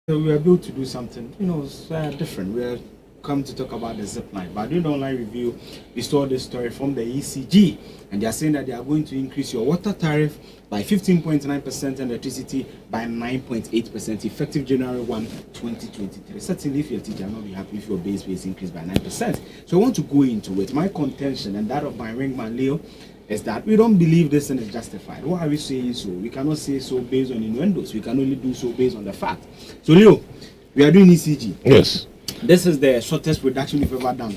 So we are able to do something, different. We are come to talk about the zip line, but doing the online review, we saw this story from the ECG, and they are saying that they are going to increase your water tariff by 15.9% and electricity by 9.8% effective January 1, 2023. Certainly, if you're a teacher, I'm not be happy if your base pay is increased by 9%. So I want to go into it. My contention and that of my ringman Leo is that we don't believe this thing is justified. Why are we saying so? We cannot say so based on innuendos. We can only do so based on the fact. So Leo, we are doing ECG. Yes. This is the shortest reduction we've ever done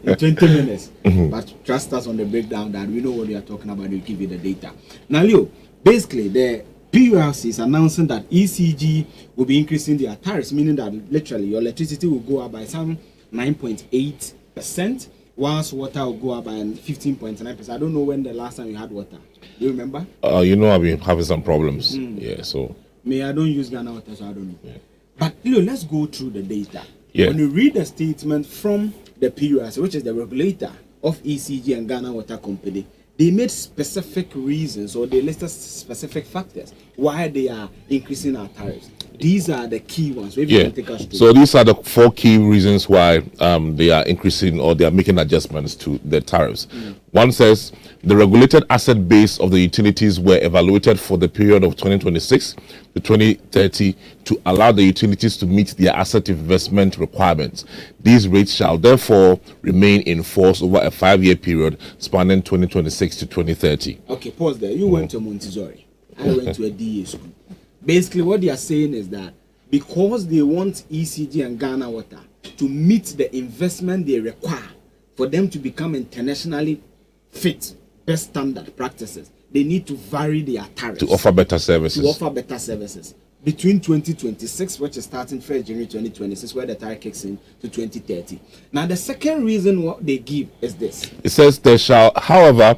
in 20 minutes. But trust us on the breakdown that we know what we are talking about. We'll give you the data. Now, Leo, basically, the PULC is announcing that ECG will be increasing their tariffs, meaning that literally your electricity will go up by some 9.8%, whilst water will go up by 15.9%. I don't know when the last time you had water. Do you remember? I've been having some problems. Yeah, so. I don't use Ghana Water, so I don't know. Yeah. But let's go through the data. Yeah. When you read the statement from the PULC, which is the regulator of ECG and Ghana Water Company, they made specific reasons or they listed specific factors why they are increasing our tariffs. These are the key ones. Maybe you can take us through. So these are the 4 key reasons why they are increasing or they are making adjustments to the tariffs. One says the regulated asset base of the utilities were evaluated for the period of 2026 to 2030 to allow the utilities to meet their asset investment requirements. These rates shall therefore remain in force over a 5-year period spanning 2026 to 2030. Okay, pause there. You went to Montessori. I went to a DA school. Basically, what they are saying is that because they want ECG and Ghana Water to meet the investment they require for them to become internationally fit, best standard practices, they need to vary their tariffs. To offer better services. Between 2026, which is starting 1st January 2026, where the tariff kicks in, to 2030. Now, the second reason what they give is this. It says there shall, however,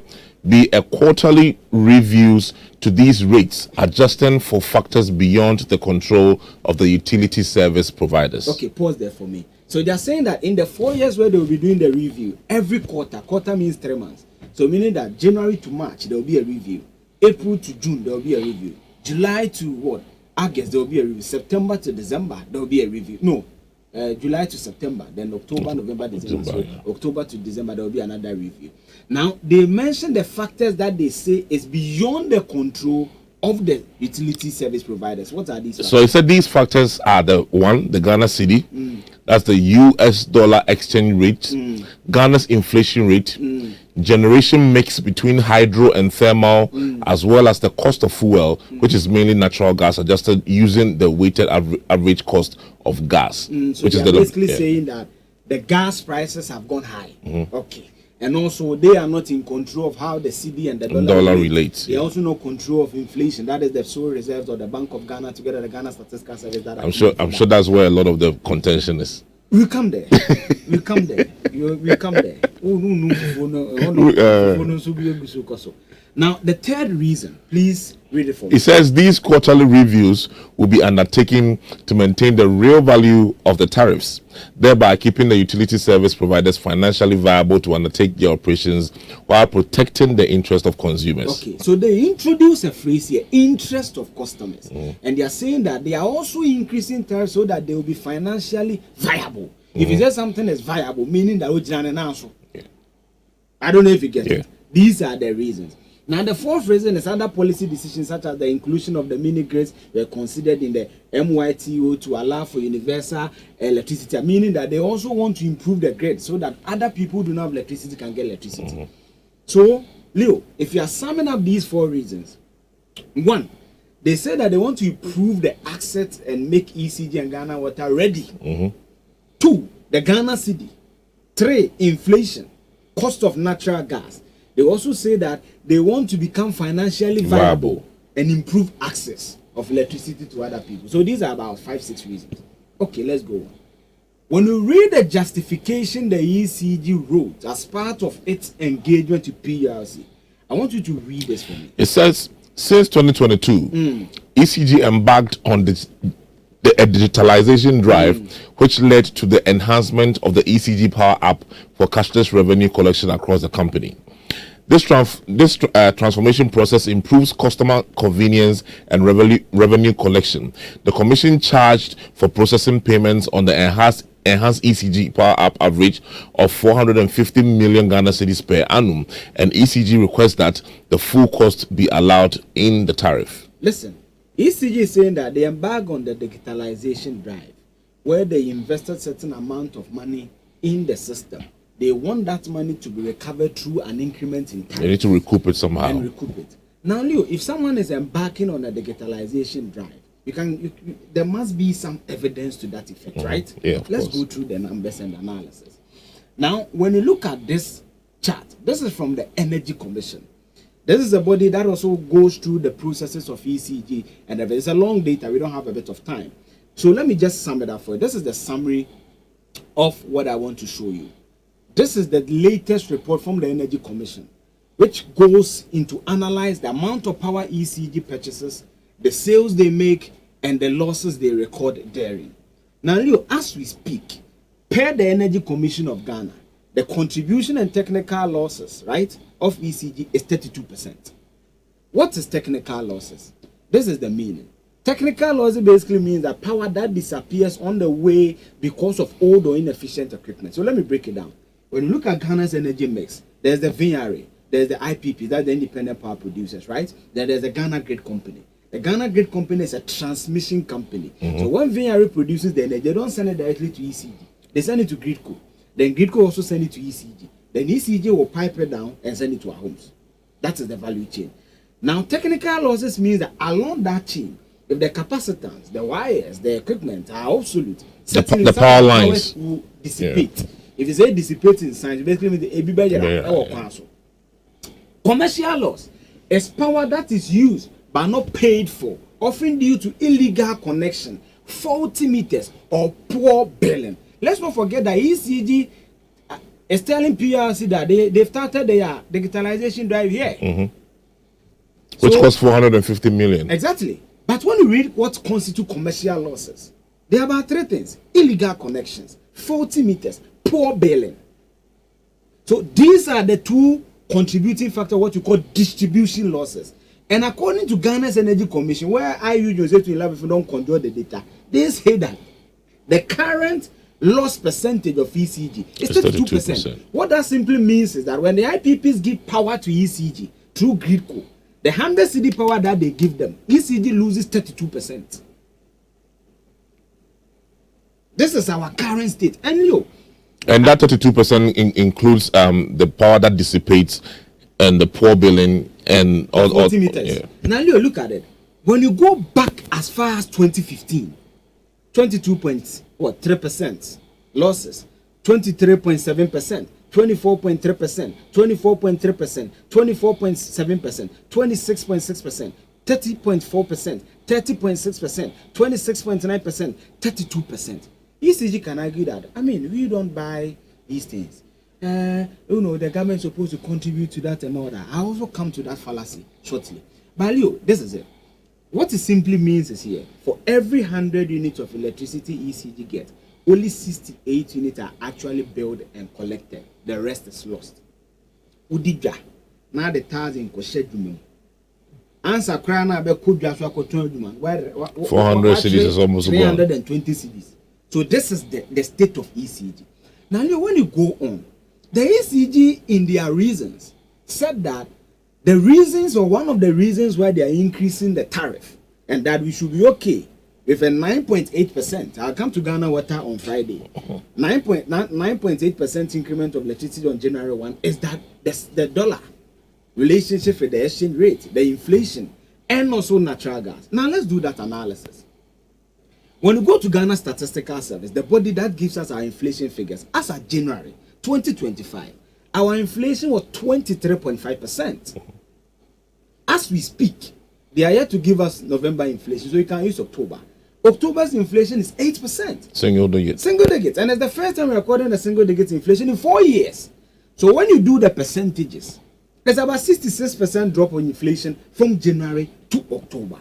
be a quarterly reviews to these rates, adjusting for factors beyond the control of the utility service providers. Okay, pause there for me. So they are saying that in the 4 years where they will be doing the review, every quarter means 3 months. So meaning that January to March, there will be a review. April to June, there will be a review. July to what? August, there will be a review. September to December, there will be a review. No, July to September, then October, November, December. So October to December, there will be another review. Now, they mention the factors that they say is beyond the control of the utility service providers. What are these factors? So it said these factors are the Ghana cedi, that's the US dollar exchange rate, Ghana's inflation rate, generation mix between hydro and thermal, as well as the cost of fuel, which is mainly natural gas, adjusted using the weighted average cost of gas. So which is basically saying that the gas prices have gone high. Okay. And also, they are not in control of how the cedi and the dollar relates. They also no control of inflation. That is the sole reserves of the Bank of Ghana together the Ghana Statistical Service. That I'm sure that's where a lot of the contention is. We come there. We come there. We come there. Now, the third reason, please read it for me. It says these quarterly reviews will be undertaken to maintain the real value of the tariffs, thereby keeping the utility service providers financially viable to undertake their operations while protecting the interest of consumers. Okay, so they introduce a phrase here, interest of customers. And they are saying that they are also increasing tariffs so that they will be financially viable. If you say something is viable, meaning that I don't know if you get it. These are the reasons. Now, the fourth reason is other policy decisions such as the inclusion of the mini grids were considered in the MYTO to allow for universal electricity, meaning that they also want to improve the grid so that other people who do not have electricity can get electricity. So, Leo, if you are summing up these 4 reasons, 1, they say that they want to improve the access and make ECG and Ghana Water ready. 2, the Ghana cedi. 3, inflation, cost of natural gas. They also say that they want to become financially viable and improve access of electricity to other people. So these are about 5-6 reasons. Okay, let's go on. When you read the justification the ECG wrote as part of its engagement to PULC, I want you to read this for me. It says, since 2022, ECG embarked on the digitalization drive, which led to the enhancement of the ECG Power app for cashless revenue collection across the company. This transformation process improves customer convenience and revenue collection. The commission charged for processing payments on the enhanced ECG Power App average of 450 million Ghana cedis per annum, and ECG requests that the full cost be allowed in the tariff. Listen, ECG is saying that they embark on the digitalization drive, where they invested certain amount of money in the system. They want that money to be recovered through an increment in time. They need to recoup it somehow. And recoup it. Now, Leo, if someone is embarking on a digitalization drive, there must be some evidence to that effect, right? Yeah, Let's go through the numbers and analysis. Now, when you look at this chart, this is from the Energy Commission. This is a body that also goes through the processes of ECG, and it's a long data. We don't have a bit of time. So let me just sum it up for you. This is the summary of what I want to show you. This is the latest report from the Energy Commission, which goes into analyze the amount of power ECG purchases, the sales they make, and the losses they record therein. Now, Leo, as we speak, per the Energy Commission of Ghana, the contribution and technical losses, right, of ECG is 32%. What is technical losses? This is the meaning. Technical losses basically means that power that disappears on the way because of old or inefficient equipment. So let me break it down. When you look at Ghana's energy mix, there's the VRA, there's the IPP, that's the independent power producers, right? Then there's the Ghana Grid Company. The Ghana Grid Company is a transmission company. So when VRA produces the energy, they don't send it directly to ECG. They send it to Gridco. Then Gridco also send it to ECG. Then ECG will pipe it down and send it to our homes. That is the value chain. Now, technical losses means that along that chain, if the capacitance, the wires, the equipment are obsolete, the power lines will dissipate. Yeah. If you say dissipate in science, basically means the commercial loss is power that is used but not paid for, often due to illegal connection, faulty meters, or poor billing. Let's not forget that ECG is telling PRC that they've started their digitalization drive here. Which costs 450 million. Exactly. But when you read what constitute commercial losses, there are about three things: illegal connections, faulty meters, poor billing. So these are the two contributing factors, what you call distribution losses. And according to Ghana's Energy Commission, where I use 8 to 11 if you don't control the data, they say that the current loss percentage of ECG is 32%. What that simply means is that when the IPPs give power to ECG through Gridco, the 100 CD power that they give them, ECG loses 32%. This is our current state. And that 32% includes the power that dissipates and the poor billing and all meters. Yeah. Now look at it. When you go back as far as 2015, 22.3% losses, 23.7%, 24.3%, 24.3%, 24.7%, 26.6%, 30.4%, 30.6%, 26.9%, 32%. ECG can argue that, we don't buy these things. The government is supposed to contribute to that and all that. I also come to that fallacy shortly. But Leo, this is it. What it simply means is here, for every 100 units of electricity ECG gets, only 68 units are actually billed and collected. The rest is lost. Udija, now the 1,000 koshedumum. Answer krana be kudja so akotonduma. 400 cities is almost 320 cities. So this is the state of ECG. Now when you go on, the ECG in their reasons said that the reasons, or one of the reasons why they are increasing the tariff, and that we should be okay with a 9.8%. I'll come to Ghana Water on Friday. 9.8% increment of electricity on January 1 is that the dollar relationship with the exchange rate, the inflation, and also natural gas. Now let's do that analysis. When you go to Ghana Statistical Service, the body that gives us our inflation figures, as of January 2025, our inflation was 23.5%. As we speak, they are yet to give us November inflation, so you can use October. October's inflation is 8%. Single digit. And it's the first time we're recording a single digit inflation in 4 years. So when you do the percentages, there's about 66% drop on inflation from January to October.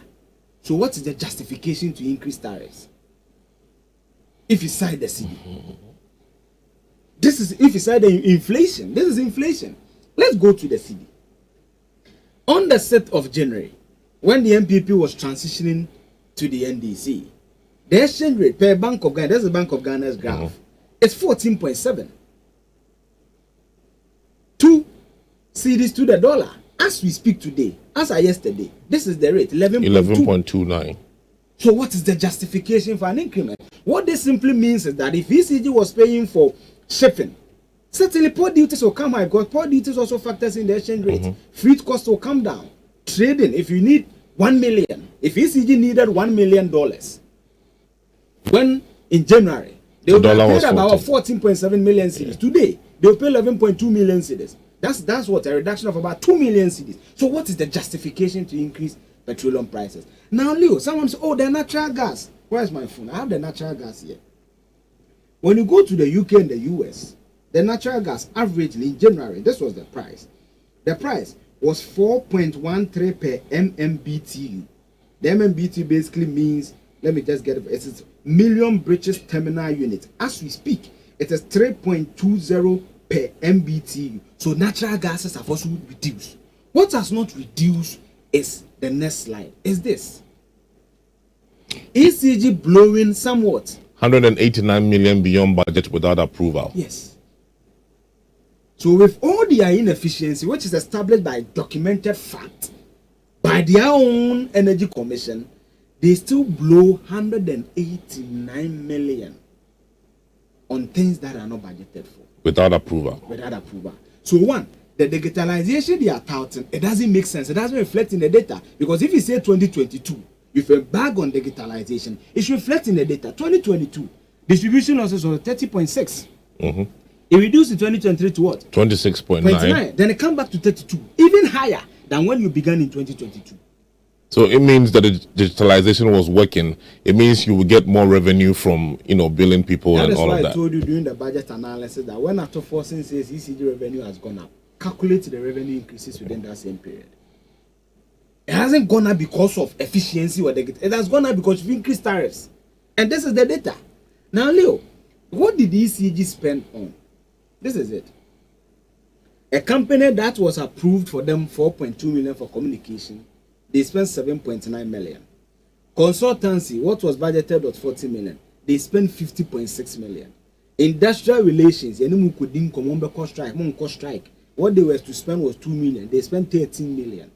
So what is the justification to increase tariffs? If you cite the CD. This is if you cite the inflation. This is inflation. Let's go to the CD. On the 6th of January, when the MPP was transitioning to the NDC, the exchange rate per Bank of Ghana, that's the Bank of Ghana's graph, it's 14.7. 2 cedis to the dollar. As we speak today, as of yesterday, this is the rate, 11.29. So what is the justification for an increment? What this simply means is that if ECG was paying for shipping, certainly port duties will come high because port duties also factors in the exchange rate. Freight costs will come down. Trading, if you need 1 million, if ECG needed $1 million, when in January, they will pay about 14.7 million cedis. Today, they will pay 11.2 million cedis. That's what, a reduction of about 2 million cedis. So what is the justification to increase petroleum prices? Now, Leo, someone says, oh, the natural gas. Where's my phone? I have the natural gas here. When you go to the UK and the US, the natural gas averagely in January, this was the price. The price was 4.13 per MMBTU. The MMBTU basically means, let me just get it, it's million British terminal unit. As we speak, it is 3.20 per MBTU. So natural gases have also reduced. What has not reduced is the next slide. Is this ECG blowing somewhat? 189 million beyond budget without approval. Yes. So with all their inefficiency, which is established by documented fact by their own energy commission, they still blow 189 million on things that are not budgeted for. Without approval. Without approval. So one, the digitalization they are touting, it doesn't make sense. It doesn't reflect in the data. Because if you say 2022, if a bag on digitalization, it should reflect in the data. 2022, distribution losses was 30.6. It reduced in 2023 to what? 26.9. Then it come back to 32, even higher than when you began in 2022. So it means that the digitalization was working. It means you will get more revenue from, billing people and all of that. That's why I told you during the budget analysis that when After Forcing says ECG revenue has gone up, calculate the revenue increases within that same period. It hasn't gone up because of efficiency or it has gone up because you've increased tariffs. And this is the data. Now, Leo, what did the ECG spend on? This is it. A company that was approved for them 4.2 million for communication, they spent 7.9 million. Consultancy, what was budgeted was 40 million. They spent 50.6 million. Industrial relations, strike. What they were to spend was 2 million. They spent 13 million.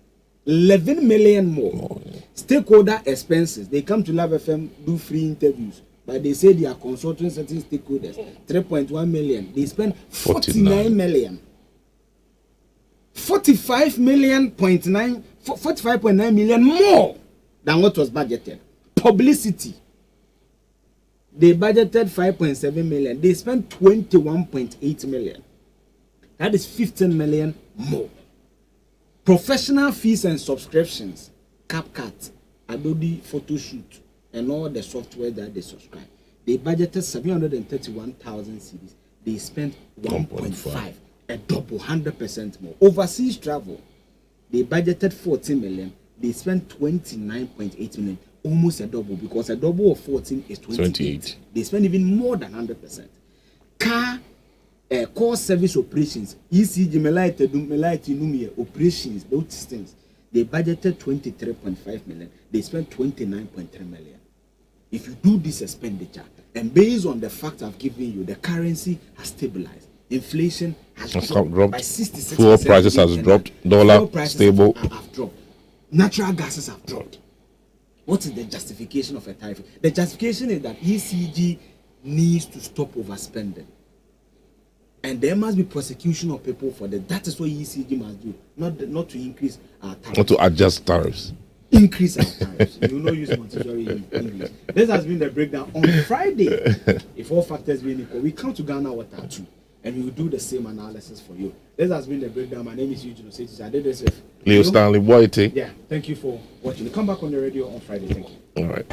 11 million more. Stakeholder expenses. They come to Love FM, do free interviews. But they say they are consulting certain stakeholders. 3.1 million. They spend 49 million. 45.9 million more than what was budgeted. Publicity. They budgeted 5.7 million. They spent 21.8 million. That is 15 million more. Professional fees and subscriptions, CapCut, Adobe photo shoot, and all the software that they subscribe. They budgeted 731,000 cedis. They spent 1.5, a double, 100% more. Overseas travel, they budgeted 40 million. They spent 29.8 million, almost a double, because a double of 14 is 28. They spent even more than 100%. Core service operations, ECG, Melaite, operations, those things, they budgeted 23.5 million. They spent 29.3 million. If you do this expenditure, and based on the fact I've given you, the currency has stabilized. Inflation has dropped by 66%. Fuel prices has dropped. Dollar stable. Have dropped. Natural gases have dropped. What is the justification of a tariff? The justification is that ECG needs to stop overspending. And there must be prosecution of people for that. That is what ECG must do. Not to increase our tariffs. Not to adjust tariffs. Increase our tariffs. You will not use Montessori in English. This has been the breakdown. On Friday, if all factors being equal, we come to Ghana Water too. And we will do the same analysis for you. This has been the breakdown. My name is Eugene Osei. I did this with Leo Stanley Boite. Yeah, thank you for watching. Come back on the radio on Friday. Thank you. All right.